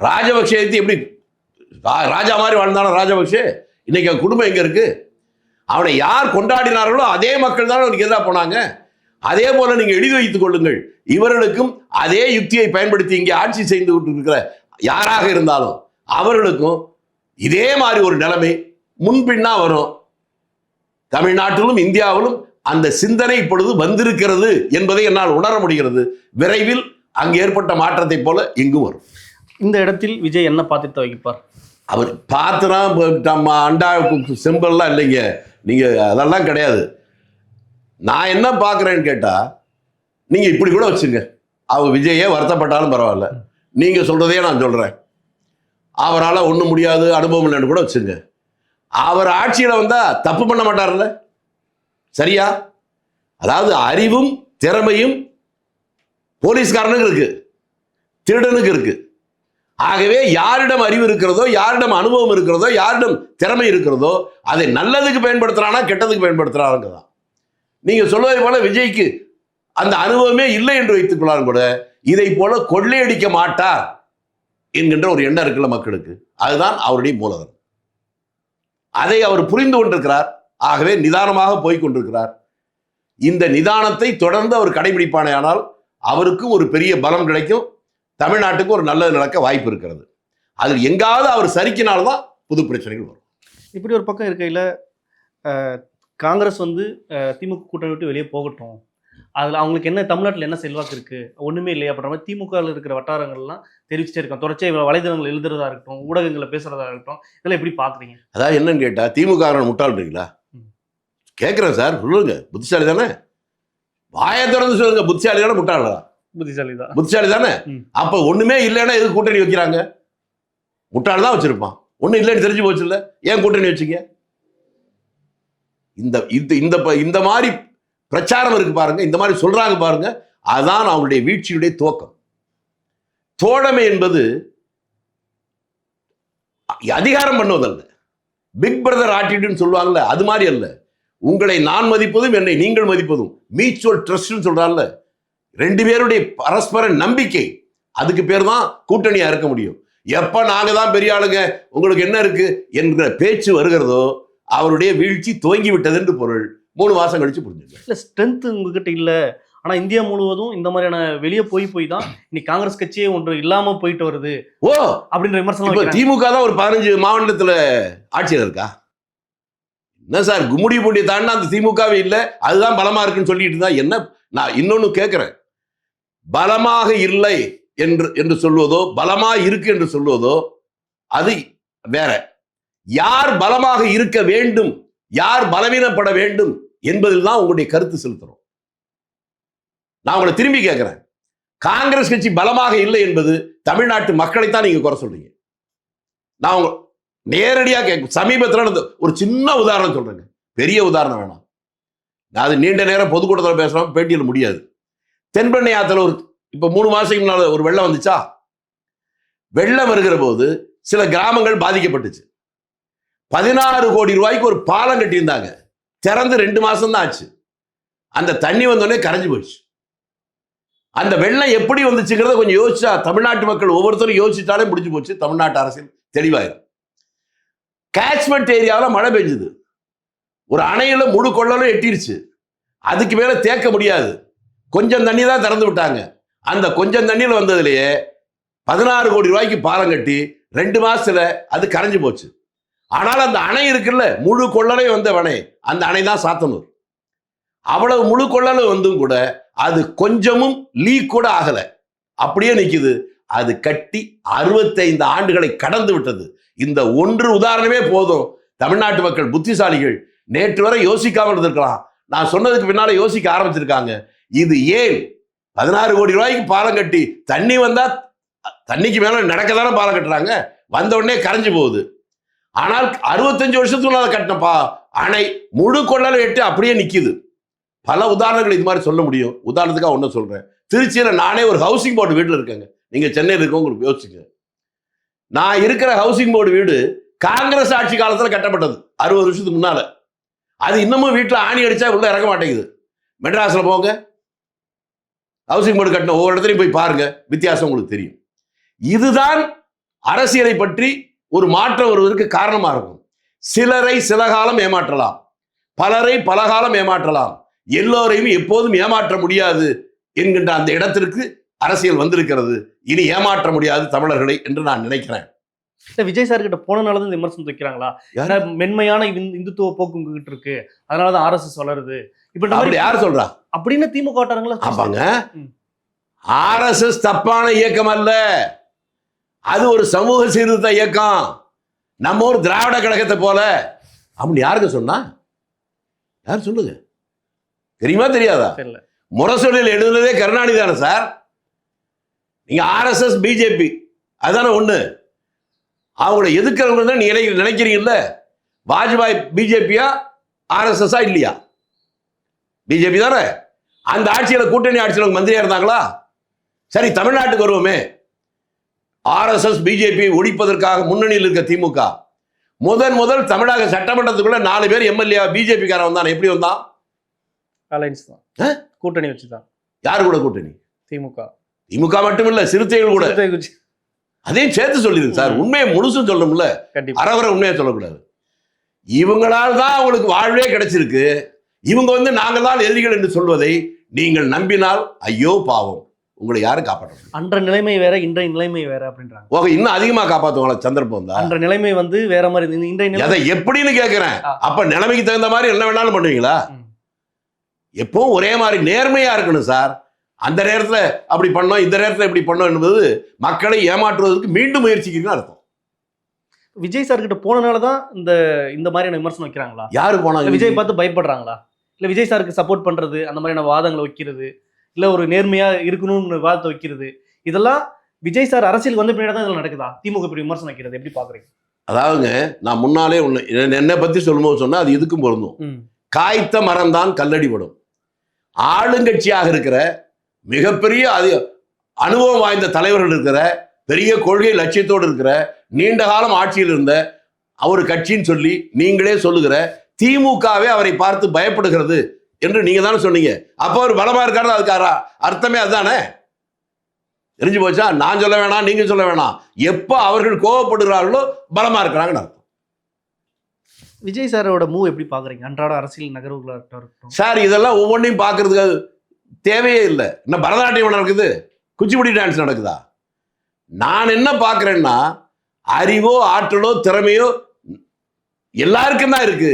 ராஜபக்ஷே எப்படி ராஜா மாதிரி வாழ்ந்தானோ ராஜபக்ஷே, இன்னைக்கு அவன் குடும்பம் எங்க இருக்கு? அவனை யார் கொண்டாடினார்களோ அதே மக்கள் தான் அவனுக்கு எதிராக போனாங்க. அதே போல நீங்க எழுதி வைத்துக் கொள்ளுங்கள், இவர்களுக்கும் அதே யுக்தியை பயன்படுத்தி இங்கே ஆட்சி செய்து கொண்டிருக்கிற யாராக இருந்தாலும் அவர்களுக்கும் இதே மாதிரி ஒரு நிலைமை முன்பின்னா வரும். தமிழ்நாட்டிலும் இந்தியாவிலும் அந்த சிந்தனை இப்பொழுது வந்திருக்கிறது என்பதை என்னால் உணர முடிகிறது. விரைவில் அங்கு ஏற்பட்ட மாற்றத்தை போல இங்கும் வரும். இந்த இடத்தில் விஜய் என்ன பாத்திரத்தை வைப்பார்? அவர் பாத்திரம் அண்டா செம்பல்லாம் இல்லைங்க, நீங்க அதெல்லாம் கிடையாது. நான் என்ன பார்க்குறேன்னு கேட்டா, நீங்க இப்படி கூட வச்சுங்க, அவர் விஜயே வருத்தப்பட்டாலும் பரவாயில்ல, நீங்க சொல்றதையே நான் சொல்றேன், அவரால் ஒன்றும் முடியாது அனுபவம் இல்லைன்னு கூட வச்சுங்க. அவர் ஆட்சியில் வந்தா தப்பு பண்ண மாட்டார்ல, சரியா? அதாவது அறிவும் திறமையும் போலீஸ்காரனுக்கு இருக்கு, திருடனுக்கு இருக்கு. ஆகவே யாரிடம் அறிவு இருக்கிறதோ, யாரிடம் அனுபவம் இருக்கிறதோ, யாரிடம் திறமை இருக்கிறதோ அதை நல்லதுக்கு பயன்படுத்துறானா கெட்டதுக்கு பயன்படுத்துறாங்க தான். நீங்க சொல்வதை போல விஜய்க்கு அந்த அனுபவமே இல்லை என்று வைத்துக் கொள்ளாலும் கூட இதை போல கொள்ளையடிக்க மாட்டார் என்கின்ற ஒரு எண்ணம் இருக்குல்ல மக்களுக்கு, அதுதான் அவருடைய மூலதனம். அதை அவர் புரிந்து கொண்டிருக்கிறார். ஆகவே நிதானமாக போய் கொண்டிருக்கிறார். இந்த நிதானத்தை தொடர்ந்து அவர் கடைபிடிப்பானே ஆனால் அவருக்கும் ஒரு பெரிய பலம் கிடைக்கும். தமிழ்நாட்டுக்கு ஒரு நல்லது நடக்க வாய்ப்பு இருக்கிறது. அதில் எங்காவது அவர் சரிக்கினால்தான் புது பிரச்சனைகள் வரும். இப்படி ஒரு பக்கம் இருக்கையில் காங்கிரஸ் வந்து திமுக கூட்டணி விட்டு வெளியே போகட்டும், அதில் அவங்களுக்கு என்ன தமிழ்நாட்டில் என்ன செல்வாக்கு இருக்குது, ஒன்றுமே இல்லையா அப்படின்ற மாதிரி திமுகவில் இருக்கிற வட்டாரங்கள்லாம் தெரிவிச்சிட்டே இருக்கோம். தொடர்ச்சியாக வலைதளங்கள் எழுதுறதா இருக்கட்டும், ஊடகங்களில் பேசுறதா இருக்கட்டும், இதெல்லாம் எப்படி பார்க்குறீங்க? அதாவது என்னன்னு கேட்டால் திமுக முட்டாள்றீங்களா கேட்குறேன் சார், சொல்லுங்க. புத்திசாலி தானே, வாயை திறந்து சொல்லுங்க. புத்திசாலி தானே முட்டாளா? புத்திசாலி தானே. அப்ப ஒண்ணுமே இல்லைன்னா எதுக்கு கூட்டணி வைக்கிறாங்க? முட்டாள் தான் வச்சிருப்பான். ஒண்ணு இல்லைன்னு தெரிஞ்சு போச்சு இல்ல, ஏன் கூட்டணி வச்சுங்க? இந்த மாதிரி பிரச்சாரம் இருக்கு பாருங்க, இந்த மாதிரி சொல்றாங்க பாருங்க, அதான் அவங்களுடைய வீழ்ச்சியுடைய துவக்கம். தோழமை என்பது அதிகாரம் பண்ணுவதல்ல, பிக் பிரதர் ஆட்டிடியூட்னு சொல்லுவாங்கல்ல, அது மாதிரி அல்ல. உங்களை நான் மதிப்பதும் என்னை நீங்கள் மதிப்பதும் மியூச்சுவல் ட்ரஸ்ட்னு சொல்றாங்கல்ல, ரெண்டு பேருடைய பரஸ்பர நம்பிக்கை, அதுக்கு பேர் தான் கூட்டணியா இருக்க முடியும். எப்ப நாங்க தான் பெரிய ஆளுங்க உங்களுக்கு என்ன இருக்கு என்கிற பேச்சு வருகிறதோ அவருடைய வீழ்ச்சி துவங்கி விட்டது என்று பொருள். 3 மாசம் கழிச்சு புரிஞ்சுங்க. இல்ல ஸ்ட்ரென்த் உங்ககிட்ட இல்ல, ஆனா இந்தியா முழுவதும் இந்த மாதிரியான வெளியே போய் தான் இன்னைக்கு காங்கிரஸ் கட்சியே ஒன்று இல்லாம போயிட்டு வருது ஓ அப்படின்ற விமர்சனம். திமுக தான் ஒரு 15 மாவட்டத்துல ஆட்சியில் இருக்கா? என்ன சார் கும்முடி பூண்டி தாண்டா அந்த திமுகவே இல்லை, அதுதான் பலமா இருக்குன்னு சொல்லிட்டு தான் என்ன? நான் இன்னொன்னு கேட்கிறேன், பலமாக இல்லை என்று சொல்வதோ பலமா இருக்கு என்று சொல்வதோ அது வேற. யார் பலமாக இருக்க வேண்டும், யார் பலவீனப்பட வேண்டும் என்பதில் தான் உங்களுடைய கருத்து செலுத்துறோம். நான் உங்களை திரும்பி கேட்கிறேன், காங்கிரஸ் கட்சி பலமாக இல்லை என்பது தமிழ்நாட்டு மக்களைத்தான் நீங்க குறை சொல்றீங்க. நான் உங்க நேரடியாக கேட்க சமீபத்தில் நடந்த ஒரு சின்ன உதாரணம் சொல்றேங்க, பெரிய உதாரணம் வேணாம். நான் அது நீண்ட நேரம் பொதுக்கூட்டத்தில் பேசுறோம், பேட்டியில் முடியாது. தென்பெண்ணை ஆத்துல இப்ப 3 மாசத்துக்கு முன்னால ஒரு வெள்ளம் வந்துச்சா? வெள்ளம் வருகிற போது சில கிராமங்கள் பாதிக்கப்பட்டுச்சு. 16 கோடி ரூபாய்க்கு ஒரு பாலம் கட்டியிருந்தாங்க, திறந்து 2 மாசம் தான் ஆச்சு. அந்த தண்ணி வந்தோடனே கரைஞ்சு போயிடுச்சு. அந்த வெள்ளம் எப்படி வந்துச்சுங்கிறத கொஞ்சம் யோசிச்சா, தமிழ்நாட்டு மக்கள் ஒவ்வொருத்தரும் யோசிச்சாலே முடிஞ்சு போச்சு. தமிழ்நாட்டு அரசியல் தெளிவாயிரும். கேட்ச்மெண்ட் ஏரியாவில் மழை பெஞ்சுது, ஒரு அணையில முழு கொள்ளலும் எட்டிருச்சு, அதுக்கு மேல தேக்க முடியாது, கொஞ்சம் தண்ணி தான் திறந்து விட்டாங்க. அந்த கொஞ்சம் தண்ணியில் வந்ததுலேயே 16 கோடி ரூபாய்க்கு பாலம் கட்டி 2 மாசத்துல அது கரைஞ்சு போச்சு. ஆனால் அந்த அணை இருக்குல்ல, முழு கொள்ளலை வந்த அணை, அந்த அணை தான் சாத்தனூர். அவ்வளவு முழு கொள்ளலை வந்தும் கூட அது கொஞ்சமும் லீக் கூட ஆகல, அப்படியே நிக்குது. அது கட்டி 65 ஆண்டுகளை கடந்து விட்டது. இந்த ஒன்று உதாரணமே போதும். தமிழ்நாட்டு மக்கள் புத்திசாலிகள் நேற்று வரை பாராமல் இருந்திருக்கலாம், நான் சொன்னதுக்கு பின்னால யோசிக்க ஆரம்பிச்சிருக்காங்க. இது ஏன் 16 கோடி ரூபாய்க்கு பாலம் கட்டி தண்ணி வந்தா தண்ணிக்கு மேல நடக்கதானே பாலம் கட்டுறாங்க, வந்த உடனே கரைஞ்சு போகுது. ஆனால் 65 வருஷத்துக்குள்ள அதை கட்டின அணை முழு கொள்ளலை எட்டு அப்படியே நிக்குது. பல உதாரணங்கள் இது மாதிரி சொல்ல முடியும். உதாரணத்துக்காக ஒண்ணு சொல்றேன். திருச்சியில நானே ஒரு ஹவுசிங் போர்டு வீட்டில் இருக்கேங்க. நீங்க சென்னையில் இருக்கவங்களுக்கு யோசிச்சுங்க. நான் இருக்கிற ஹவுசிங் போர்டு வீடு காங்கிரஸ் ஆட்சி காலத்துல கட்டப்பட்டது, 60 வருஷத்துக்கு முன்னால. அது இன்னமும் வீட்டில் ஆணி அடிச்சா உள்ள இறங்க மாட்டேங்குது. மெட்ராஸ்ல போங்க, ஹவுசிங் போர்டு கட்டின ஒவ்வொரு இடத்துலையும் போய் பாருங்க, வித்தியாசம் உங்களுக்கு தெரியும். இதுதான் அரசியலை பற்றி ஒரு மாற்றம் வருவதற்கு காரணமா இருக்கும். சிலரை சில காலம் ஏமாற்றலாம், பலரை பல காலம் ஏமாற்றலாம், எல்லோரையும் எப்போதும் ஏமாற்ற முடியாது என்கின்ற அந்த இடத்திற்கு அரசியல் வந்திருக்கிறது. இனி ஏமாற்ற முடியாது தமிழர்களை என்று நான் நினைக்கிறேன். விஜய் சார் கிட்ட போனனாலதான் இந்த விமர்சனம் வைக்கிறாங்களா? மென்மையான இந்துத்துவ போக்கு உங்ககிட்ட இருக்கு, அதனாலதான் RSS வளருது இப்ப யார் சொல்றா அப்படின்னு திமுக ஆமாங்க. RSS தப்பான இயக்கம் அல்ல, அது ஒரு சமூக சீர்திருத்த இயக்கம், நம்ம ஒரு திராவிட கழகத்தை போல. அப்படின்னு யாருக்கு சொன்னா? யார் சொல்லுங்க, தெரியுமா தெரியாதா? முரசொலியில் எழுதுனதே கருணாநிதி தானே சார். நீங்க RSS BJP அதுதானே ஒண்ணு. அவங்களை எதிர்க்கிறவங்க தான் நீங்க நினைக்கிறீங்கல்ல. வாஜ்பாய் BJP-யா RSS-ஆ இல்லையா? BJP தானே. அந்த ஆட்சியில கூட்டணி ஆட்சியில் மந்திரியா இருந்தாங்களா? சரி, தமிழ்நாட்டுக்கு வருவோமே. RSS BJP ஒழிப்பதற்காக முன்னணியில் இருக்க திமுக முதல் தமிழக சட்டமன்றத்துக்குள்ள 4 பேர் MLA BJP காரன் வந்தான். எப்படி வந்தான்? கூட்டணி வச்சுதான். யாரு கூட கூட்டணி? திமுக மட்டுமில்ல, சிறுத்தைகள் கூட. அதையும் சேர்த்து சொல்லிருக்கு சார். உண்மையை முழுசும் சொல்லணும்ல, அறவரை உண்மையை சொல்லக்கூடாது. இவங்களால் தான் அவங்களுக்கு வாழ்வே கிடைச்சிருக்கு. இவங்க நாங்கள் தான் எதிரிகள் என்று சொல்வதை நீங்கள் நம்பினால் ஐயோ பாவம், உங்களை யாரும் காப்பாற்ற. அன்ற நிலைமை வேற, இன்றைய நிலைமை வேற அப்படின்றாங்க. ஓகே, இன்னும் அதிகமா காப்பாற்றுவாங்களா சந்தர்ப்பம் தான். அன்ற நிலைமை வேற மாதிரி, இன்றைய நிலைமை எப்படின்னு கேட்கிறேன். அப்ப நிலைமைக்கு தகுந்த மாதிரி என்ன வேணாலும் பண்ணுவீங்களா? எப்பவும் ஒரே மாதிரி நேர்மையா இருக்கணும் சார். அந்த நேரத்துல அப்படி பண்ணோம், இந்த நேரத்துல இப்படி பண்ணோம் என்பது மக்களை ஏமாற்றுவதற்கு மீண்டும் முயற்சிக்கிறீங்கன்னு அர்த்தம். விஜய் சார் கிட்ட போனனாலதான் இந்த மாதிரியான விமர்சனம் வைக்கிறாங்களா? யாரு போனாங்க? விஜய் பார்த்து பயப்படுறாங்களா? இல்ல விஜய் சாருக்கு சப்போர்ட் பண்றது, அந்த மாதிரியான வாதங்களை வைக்கிறது, இல்ல ஒரு நேர்மையா இருக்கணும்னு வாதத்தை வைக்கிறது, இதெல்லாம் விஜய் சார் அரசியல் வந்த பின்னாடி தான் இதெல்லாம் நடக்குதா? திமுக இப்படி விமர்சனம் வைக்கிறது எப்படி பாக்குறீங்க? அதாவதுங்க, நான் முன்னாலே ஒண்ணு என்னை பத்தி சொல்லும்போது சொன்னா அது இதுக்கும் பொருந்தும். காய்த்த மரம் தான் கல்லடிபடும். ஆளுங்கட்சியாக இருக்கிற மிகப்பெரிய அனுபவம் வாய்ந்த தலைவர்கள் இருக்கிற, பெரிய கொள்கை லட்சியத்தோடு இருக்கிற, நீண்ட காலம் ஆட்சியில் இருந்த ஒரு கட்சின்னு சொல்லி நீங்களே சொல்லுகிற திமுகவே அவரை பார்த்து பயப்படுகிறது என்று நீங்க தானே சொன்னீங்க. அப்போ அவர் பலமா இருக்காரு, அதுக்கு அர்த்தமே அதுதானே. தெரிஞ்சு போச்சா? நான் சொல்ல வேணாம், நீங்க சொல்ல வேணாம். எப்போ அவர்கள் கோவப்படுகிறார்களோ பலமா இருக்கிறாங்கன்னு அர்த்தம். விஜய் சாரோட மூவ் எப்படி பாக்குறீங்க? அன்றாட அரசியல் நகர்வுகளா இருக்கட்டும் சார், இதெல்லாம் ஒவ்வொன்றையும் பார்க்கறதுக்கு தேவையே இல்லை. என்ன பரதநாட்டியம் நடக்குது, குச்சிப்புடி டான்ஸ் நடக்குதா? நான் என்ன பார்க்கிறேன்னா, அறிவோ ஆற்றலோ திறமையோ எல்லாருக்கும் தான் இருக்கு.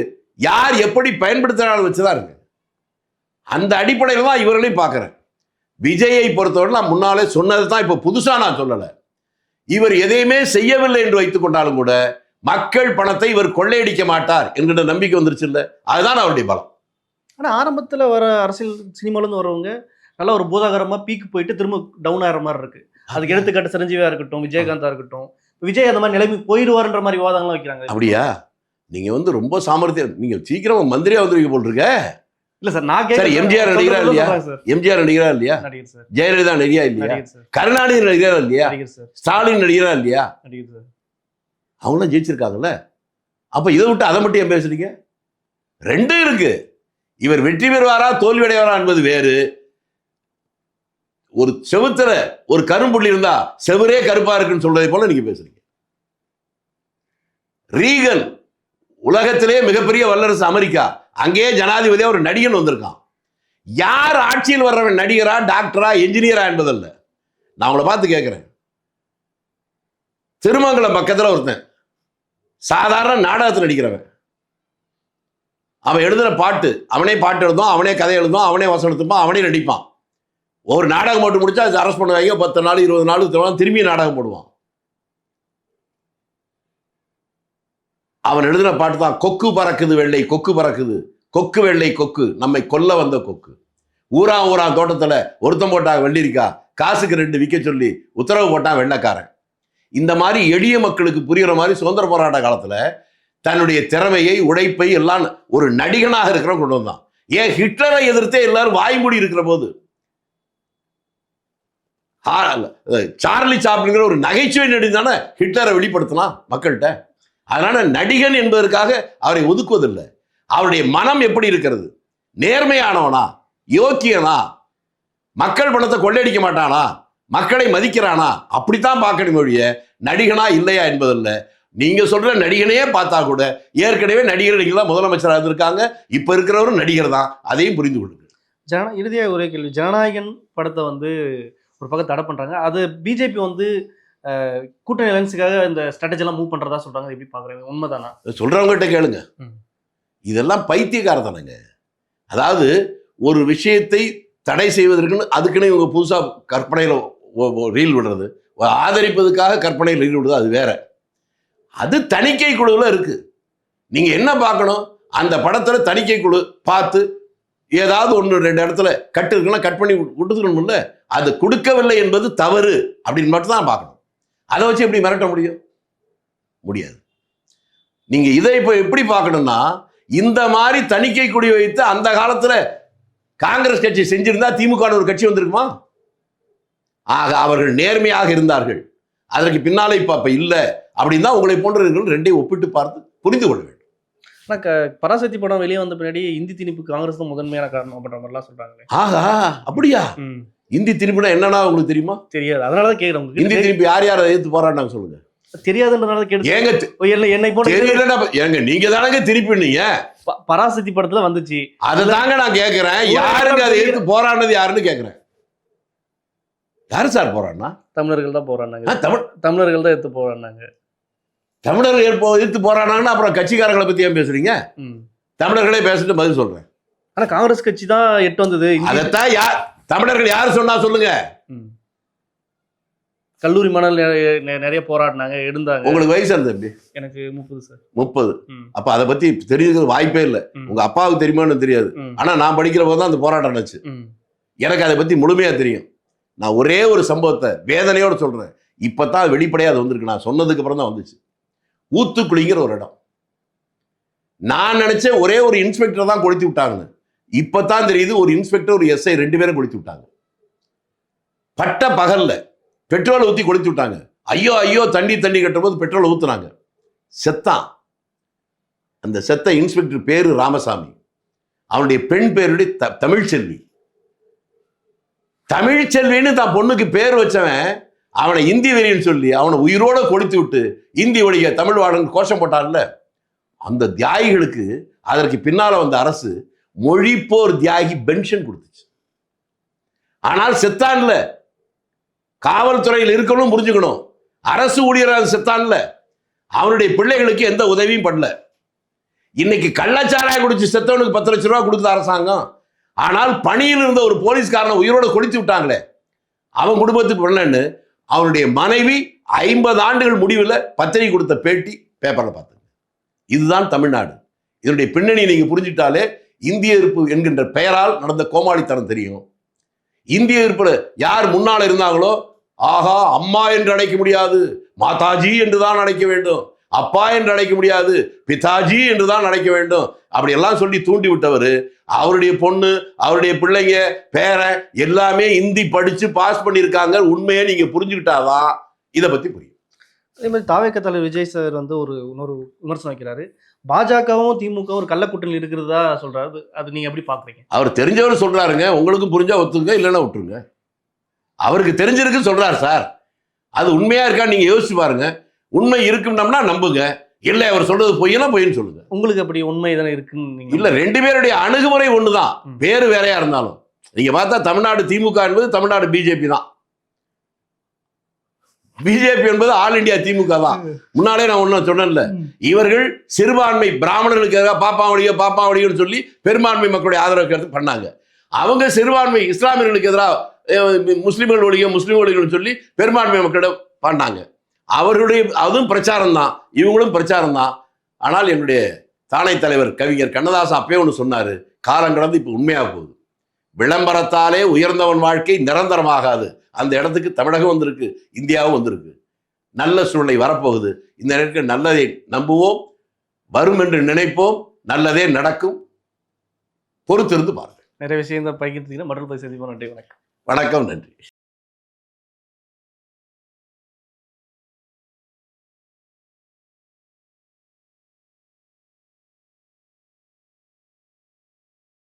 யார் எப்படி பயன்படுத்தினாலும் வச்சுதான் இருக்கு. அந்த அடிப்படையில் தான் இவர்களையும் பார்க்கிறேன். விஜயை பொறுத்தவரை நான் முன்னாலே சொன்னது தான், இப்போ புதுசா நான் சொல்லலை. இவர் எதையுமே செய்யவில்லை என்று வைத்துக் கொண்டாலும் கூட மக்கள் பணத்தை இவர் கொள்ளையடிக்க மாட்டார் என்கிற நம்பிக்கை வந்துருச்சு இல்லை? அதுதான் அவருடைய பலம். ஆனா ஆரம்பத்துல வர அரசியல் சினிமால இருந்து வரவங்க நல்ல ஒரு பூதாகரமா பீக்கு போயிட்டு திரும்ப டவுன் ஆகிற மாதிரி இருக்கு. அதுக்கு எடுத்துக்காட்டு சிரஞ்சீவியா இருக்கட்டும், விஜயகாந்தா இருக்கட்டும். விஜய் அந்த மாதிரி நிலைமை போயிடுவார்ன்ற மாதிரி வாதங்கள்லாம் வைக்கிறாங்க. அப்படியா? நீங்க ரொம்ப சாமர்த்தியம், நீங்க சீக்கிரம் மந்திரியா வந்துருவீங்க போல் இருக்க. இல்ல சார், நான் கேட்கிறேன். எம்ஜிஆர் நடிகரா இல்லையா? எம்ஜிஆர் நடிகரா இல்லையா? நடிகர் சார். ஜெயலலிதா நடிகரா இல்லையா? கருணாநிதி நடிகரா இல்லையா? ஸ்டாலின் நடிகரா இல்லையா? அவங்களாம் ஜெயிச்சிருக்காங்கல்ல. அப்ப இதை விட்டு அதை மட்டும் ஏன் பேசுறீங்க? ரெண்டும் இருக்கு. இவர் வெற்றி பெறுவாரா தோல்வி அடைவாரா என்பது வேறு. ஒரு செவுத்துல ஒரு கரும்புள்ளி இருந்தா செவரே கருப்பா இருக்குன்னு சொல்றதை போல நீங்க பேசுறீங்க. ரீகன் உலகத்திலே மிகப்பெரிய வல்லரசு அமெரிக்கா, அங்கேயே ஜனாதிபதியா ஒரு நடிகன் வந்திருக்கான். யார் ஆட்சியில் வர்றவன் நடிகரா, டாக்டரா, என்ஜினியரா என்பதல்ல. நான் உங்களை பார்த்து கேட்கிறேன். திருமங்கலம் பக்கத்துல ஒருத்தன் சாதாரண நாடகத்தில் நடிக்கிறவன். அவன் எழுதுன பாட்டு, அவனே பாட்டு எழுதும், அவனே கதை எழுதும், அவனே வசனம் எடுத்துப்பான், அவனே நடிப்பான். ஒரு நாடகம் போட்டு முடிச்சா அது அரெஸ்ட் பண்ணுவாங்க. 10 நாள் 20 நாள் திரும்பி நாடகம் போடுவான். அவன் எழுதின பாட்டு தான் கொக்கு பறக்குது வெள்ளை கொக்கு பறக்குது, கொக்கு வெள்ளை கொக்கு நம்மை கொல்ல வந்த கொக்கு. ஊரா தோட்டத்தில் ஒருத்தம் போட்டாங்க வெள்ளரிக்கா, காசுக்கு 2 விற்க சொல்லி உத்தரவு போட்டான் வெள்ளைக்காரன். இந்த மாதிரி எளிய மக்களுக்கு புரிகிற மாதிரி சுதந்திர போராட்ட காலத்தில் தன்னுடைய திறமையை உழைப்பை எல்லாம் ஒரு நடிகனாக இருக்கிற கொண்டு வந்தான். ஏன் ஹிட்லரை எதிர்த்தே எல்லாரும் வாய்மூடி இருக்கிற போது சார்லி சாப்ளின்ங்கிற ஒரு நகைச்சுவை நடிகன் தானே ஹிட்லரை வெளிப்படுத்தினா மக்கள்கிட்ட. அதனால நடிகன் என்பதற்காக அவரை ஒதுக்குவதில்லை. அவருடைய மனம் எப்படி இருக்கிறது, நேர்மையானவனா, யோக்கியனா, மக்கள் பணத்தை கொள்ளையடிக்க மாட்டானா, மக்களை மதிக்கிறானா, அப்படித்தான் பார்க்கணும் ஒழிய நடிகனா இல்லையா என்பதில்ல. நீங்க சொல்ற நடிகனையே பார்த்தா கூட ஏற்கனவே நடிகர்கள் தான் முதலமைச்சராக இருந்திருக்காங்க, இப்ப இருக்கிறவரும் நடிகர் தான், அதையும் புரிந்து கொள்ளுங்க. இறுதியாக ஒரே கேள்வி, ஜனநாயகன் படத்தை வந்து ஒரு பக்கம் தடை பண்றாங்க, அது பிஜேபி வந்து கூட்டணி அலைன்ஸுக்காக இந்த ஸ்ட்ராட்டஜி எல்லாம் மூவ் பண்றதா சொல்றாங்க, எப்படி பாக்குறீங்க, உண்மைதானா? சொல்றவங்ககிட்ட கேளுங்க. இதெல்லாம் பைத்தியக்காரதானுங்க. அதாவது ஒரு விஷயத்தை தடை செய்வதற்குன்னு அதுக்குன்னு இவங்க புதுசா கற்பனையில ரீல் விடுறது, ஆதரிப்பதுக்காக கற்பனையில் ரீல் விடுறது, அது வேற. அது தணிக்கை குழுவில் இருக்கு. நீங்க என்ன பார்க்கணும், அந்த படத்துல தணிக்கை குழு பார்த்து ஏதாவது 1-2 இடத்துல கட்டு இருக்குன்னா கட் பண்ணி விட்டுக்கணும்ல. அது கொடுக்கவில்லை என்பது தவறு அப்படின்னு மட்டும் தான் பார்க்கணும். அதை வச்சு எப்படி மிரட்ட முடியும்? முடியாது. நீங்க இதை இப்போ எப்படி பார்க்கணும்னா, இந்த மாதிரி தணிக்கை குழு வைத்து அந்த காலத்துல காங்கிரஸ் கட்சி செஞ்சிருந்தா திமுக ஒரு கட்சி வந்திருக்குமா? ஆக அவர்கள் நேர்மையாக இருந்தார்கள். அதற்கு பின்னாலே இப்ப இல்லை அப்படின்னு தான் உங்களை போன்றவர்கள் 2ஐயும் ஒப்பிட்டு பார்த்து புரிந்து கொள்ள வேண்டும். ஆனால் பராசக்தி படம் வெளியே வந்த பின்னாடி இந்தி திணிப்பு காங்கிரஸ் தான் முதன்மையான காரணம் அப்படின்ற மாதிரிலாம் சொல்றாங்களே. ஆகா, அப்படியா? இந்தி திணிப்புனா என்னன்னா உங்களுக்கு தெரியுமா? தெரியாது. அதனால தான் கேட்குறேன். இந்தி திணிப்பு யார் யாரை எதிர்த்து போராடினாங்க சொல்லுங்க. தெரியாதுன்றதுனால கேட்டு என்னை போன நீங்க தானங்க திருப்பினீங்க. பராசக்தி படத்துல வந்துச்சு, அதுதாங்க நான் கேட்கிறேன். யாருங்க அதை எதிர்த்து போராடினது யாருன்னு கேட்கிறேன். யாரு சார் போராடினா? தமிழர்கள் தான் போராடினாங்க. தமிழர்கள் தான் எடுத்து போராடினாங்க. தமிழர்கள் எதிர்த்து போராடினாங்கன்னா அப்புறம் கட்சிக்காரங்களை பத்தி ஏன் பேசுறீங்க? தமிழர்களே பேசிட்டு பதில் சொல்றேன். ஆனா காங்கிரஸ் கட்சி தான் எட்டு வந்தது. அதைத்தான் தமிழர்கள் யாரு சொன்னா சொல்லுங்க. கல்லூரி மாணவர்கள் நிறைய போராடினாங்க, எடுந்தாங்க. உங்களுக்கு வயசு இருந்தது எப்படி? எனக்கு 30 சார். 30. அப்ப அதை பத்தி தெரிஞ்சுக்கிறது வாய்ப்பே இல்லை. உங்க அப்பாவுக்கு தெரியுமான்னு தெரியாது. ஆனா நான் படிக்கிற போது தான் அந்த போராட்டம் நடந்துச்சு. எனக்கு அதை பத்தி முழுமையா தெரியும். நான் ஒரே ஒரு சம்பவத்தை வேதனையோடு சொல்றேன். இப்பதான் வெளிப்படையா அது வந்திருக்கு. நான் சொன்னதுக்கு அப்புறம் தான் வந்துச்சு. ஊத்துக்குளிங்கிற ஒரு இடம். நான் நினைச்சேன் ஒரே ஒரு இன்ஸ்பெக்டர் தான் கொளுத்தி விட்டாங்கன்னு. இப்பதான் தெரியுது ஒரு இன்ஸ்பெக்டர் ஒரு எஸ்ஐ 2 பேரும் கொளுத்தி விட்டாங்க. பட்ட பகல்ல பெட்ரோல் ஊத்தி கொளுத்தி விட்டாங்க. ஐயோ தண்ணி கட்டும் போது பெட்ரோல் ஊத்துனாங்க. செத்தான். அந்த செத்த இன்ஸ்பெக்டர் பேரு ராமசாமி. அவனுடைய பெண் பேருடைய தமிழ்ச்செல்வி. தமிழ்ச்செல்வின்னு தான் பொண்ணுக்கு பேர் வச்சவன் அவனை இந்தி வெறின்னு சொல்லி அவனை உயிரோட கொளுத்தி விட்டு இந்தி ஒழிக தமிழ் வாழன்னு கோஷம் போட்டான்ல. அந்த தியாகிகளுக்கு அதற்கு பின்னால வந்த அரசு மொழிப்போர் தியாகி பென்ஷன் கொடுத்துச்சு. ஆனால் செத்தான்ல. காவல்துறையில் இருக்கணும், புரிஞ்சுக்கணும். அரசு ஊழியராக செத்தான்ல. அவனுடைய பிள்ளைகளுக்கு எந்த உதவியும் பண்ணல. இன்னைக்கு கள்ளச்சாராய குடிச்சு செத்தவனுக்கு 10 லட்சம் ரூபாய் கொடுக்குது அரசாங்கம். ஆனால் பணியில் இருந்த ஒரு போலீஸ்காரனை உயிரோட கொளுத்தி விட்டாங்களே, அவன் குடும்பத்துக்கு பண்ணலன்னு அவனுடைய மனைவி 50 ஆண்டுகள் முடிவில் பத்திரிகை கொடுத்த பேட்டி பேப்பர்ல பார்த்துங்க. இதுதான் தமிழ்நாடு. இதனுடைய பின்னணி நீங்க புரிஞ்சுட்டாலே இந்திய எதிர்ப்பு என்கின்ற பெயரால் நடந்த கோமாளித்தனம் தெரியும். இந்திய எதிர்ப்புல யார் முன்னால் இருந்தாங்களோ, ஆகா அம்மா என்று அழைக்க முடியாது, மாதாஜி என்றுதான் அழைக்க வேண்டும், அப்பா என்று அழைக்க முடியாது, பிதாஜி என்றுதான் அழைக்க வேண்டும், அப்படி எல்லாம் சொல்லி தூண்டி விட்டவர். அவருடைய பொண்ணு, அவருடைய பிள்ளைங்க, பேரன் எல்லாமே இந்தி படிச்சு பாஸ் பண்ணியிருக்காங்க. உண்மையை நீங்க புரிஞ்சுக்கிட்டாதான் இதை பத்தி புரியும். அதே மாதிரி தாவேக தலைவர் விஜய் சார் வந்து இன்னொரு விமர்சனம் வைக்கிறாரு. பாஜகவும் திமுக ஒரு கள்ளக்கூட்டணி இருக்கிறதா சொல்றாரு. அது நீங்க எப்படி பாக்குறீங்க? அவர் தெரிஞ்சவர் சொல்றாருங்க. உங்களுக்கும் புரிஞ்சா ஒத்துங்க, இல்லைன்னா விட்டுருங்க. அவருக்கு தெரிஞ்சிருக்கு சொல்றாரு சார். அது உண்மையா இருக்கா நீங்க யோசிச்சு பாருங்க. உண்மை இருக்கும்னோம்னா நம்புங்க, இல்லை அவர் சொல்றது பொய்னா பொய்ன்னு சொல்லுங்க. உங்களுக்கு அப்படி உண்மை தானே இருக்குன்னு இல்ல, 2 பேருடைய அணுகுமுறை ஒண்ணுதான், பேரு வேறையா இருந்தாலும். நீங்க பார்த்தா தமிழ்நாடு திமுக என்பது தமிழ்நாடு பிஜேபி தான். பிஜேபி என்பது ஆல் இந்தியா திமுக தான். முன்னாலே நான் ஒன்றும் சொன்னேன்ல, இவர்கள் சிறுபான்மை பிராமணர்களுக்கு எதிராக பாப்பாவளியோன்னு சொல்லி பெரும்பான்மை மக்களுடைய ஆதரவு பண்ணாங்க. அவங்க சிறுபான்மை இஸ்லாமியர்களுக்கு எதிராக முஸ்லிம்கள் ஒழிகள்னு சொல்லி பெரும்பான்மை மக்களிடம் பண்ணாங்க. அவர்களுடைய அதுவும் பிரச்சாரம் தான், இவங்களும் பிரச்சாரம் தான். ஆனால் என்னுடைய தானை தலைவர் கவிஞர் கண்ணதாசன் அப்பயே ஒன்று சொன்னார், காலம் கடந்து இப்போ உண்மையாக போகுது. விளம்பரத்தாலே உயர்ந்தவன் வாழ்க்கை நிரந்தரமாகாது. அந்த இடத்துக்கு தமிழகம் வந்திருக்கு, இந்தியாவும் வந்திருக்கு. நல்ல சூழ்நிலை வரப்போகுது. இந்த நேரத்தில் நல்லதை நம்புவோம், வரும் என்று நினைப்போம், நல்லதே நடக்கும். பொறுத்திருந்து பாருங்கள். நிறைய விஷயம் தான் பகிர்ந்தீங்கன்னா மற்றொரு சந்திப்போம். நன்றி, வணக்கம். வணக்கம், நன்றி.